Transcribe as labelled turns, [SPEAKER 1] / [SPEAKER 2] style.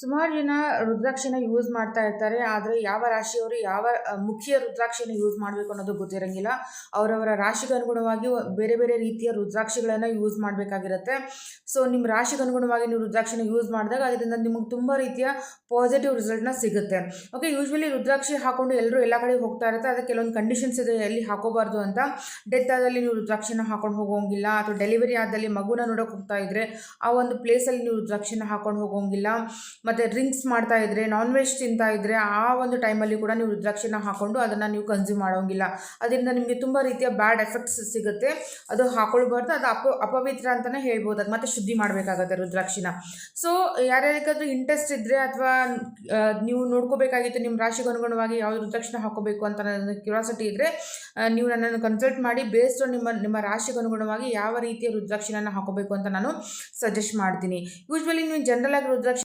[SPEAKER 1] ಸುಮಾರು ಜನ ರುದ್ರಾಕ್ಷಿನ ಯೂಸ್ ಮಾಡ್ತಾ ಇರ್ತಾರೆ. ಆದರೆ ಯಾವ ರಾಶಿಯವರು ಯಾವ ಮುಖ್ಯ ರುದ್ರಾಕ್ಷಿನ ಯೂಸ್ ಮಾಡಬೇಕು ಅನ್ನೋದು ಗೊತ್ತಿರಂಗಿಲ್ಲ. ಅವರವರ ರಾಶಿಗೆ ಅನುಗುಣವಾಗಿ ಬೇರೆ ಬೇರೆ ರೀತಿಯ ರುದ್ರಾಕ್ಷಿಗಳನ್ನು ಯೂಸ್ ಮಾಡಬೇಕಾಗಿರುತ್ತೆ. ಸೊ ನಿಮ್ಮ ರಾಶಿಗೆ ಅನುಗುಣವಾಗಿ ನೀವು ರುದ್ರಾಕ್ಷಿನ ಯೂಸ್ ಮಾಡಿದಾಗ ಅದರಿಂದ ನಿಮಗೆ ತುಂಬ ರೀತಿಯ ಪಾಸಿಟಿವ್ ರಿಸಲ್ಟ್ನ ಸಿಗುತ್ತೆ. ಓಕೆ, ಯೂಶ್ವಲಿ ರುದ್ರಾಕ್ಷಿ ಹಾಕೊಂಡು ಎಲ್ಲರೂ ಎಲ್ಲ ಕಡೆ ಹೋಗ್ತಾ ಇರುತ್ತೆ. ಅದಕ್ಕೆ ಕೆಲವೊಂದು ಕಂಡೀಷನ್ಸ್ ಇದೆ ಎಲ್ಲಿ ಹಾಕೋಬಾರ್ದು ಅಂತ. ಡೆತ್ ಆದಲ್ಲಿ ನೀವು ರುದ್ರಾಕ್ಷಿನ ಹಾಕೊಂಡು ಹೋಗೋಂಗಿಲ್ಲ, ಅಥವಾ ಡೆಲಿವರಿ ಆದಲ್ಲಿ ಮಗುನ ನೋಡೋಕೆ ಹೋಗ್ತಾ ಇದ್ರೆ ಆ ಒಂದು ಪ್ಲೇಸಲ್ಲಿ ನೀವು ರುದ್ರಾಕ್ಷಿನ ಹಾಕೊಂಡು ಹೋಗೋಂಗಿಲ್ಲ. ಮತ್ತು ಡ್ರಿಂಕ್ಸ್ ಮಾಡ್ತಾ ಇದ್ದರೆ, ನಾನ್ ವೆಜ್ ತಿಂತಾ ಇದ್ದರೆ ಆ ಒಂದು ಟೈಮಲ್ಲಿ ಕೂಡ ನೀವು ರುದ್ರಾಕ್ಷಿನ ಹಾಕ್ಕೊಂಡು ಅದನ್ನು ನೀವು ಕನ್ಸ್ಯೂಮ್ ಮಾಡೋಂಗಿಲ್ಲ. ಅದರಿಂದ ನಿಮಗೆ ತುಂಬ ರೀತಿಯ ಬ್ಯಾಡ್ ಎಫೆಕ್ಟ್ಸ್ ಸಿಗುತ್ತೆ. ಅದು ಹಾಕೊಳ್ಬಾರ್ದು, ಅದು ಅಪವಿತ್ರ ಅಂತಲೇ ಹೇಳ್ಬೋದು. ಅದು ಮತ್ತೆ ಶುದ್ಧಿ ಮಾಡಬೇಕಾಗತ್ತೆ ರುದ್ರಾಕ್ಷಿನ. ಸೊ ಯಾರ್ಯಾರಿಗಾದ್ರೂ ಇಂಟ್ರೆಸ್ಟ್ ಇದ್ದರೆ ಅಥವಾ ನೀವು ನೋಡ್ಕೋಬೇಕಾಗಿತ್ತು ನಿಮ್ಮ ರಾಶಿಗೆ ಅನುಗುಣವಾಗಿ ಯಾವುದು ರುದ್ರಾಕ್ಷಿನ ಹಾಕೋಬೇಕು ಅಂತ ನನ್ನ ಕ್ಯೂರಿಯಾಸಿಟಿ ಇದ್ದರೆ ನೀವು ನನ್ನನ್ನು ಕನ್ಸಲ್ಟ್ ಮಾಡಿ ಬೇಸ್ಡ್ ನಿಮ್ಮ ರಾಶಿಗೆ ಅನುಗುಣವಾಗಿ ಯಾವ ರೀತಿಯ ರುದ್ರಾಕ್ಷಿನ ಹಾಕೋಬೇಕು ಅಂತ ನಾನು ಸಜೆಸ್ಟ್ ಮಾಡ್ತೀನಿ. ಯೂಶ್ವಲಿ ನೀವು ಜನರಲ್ ಆಗಿ ರುದ್ರಾಕ್ಷಿ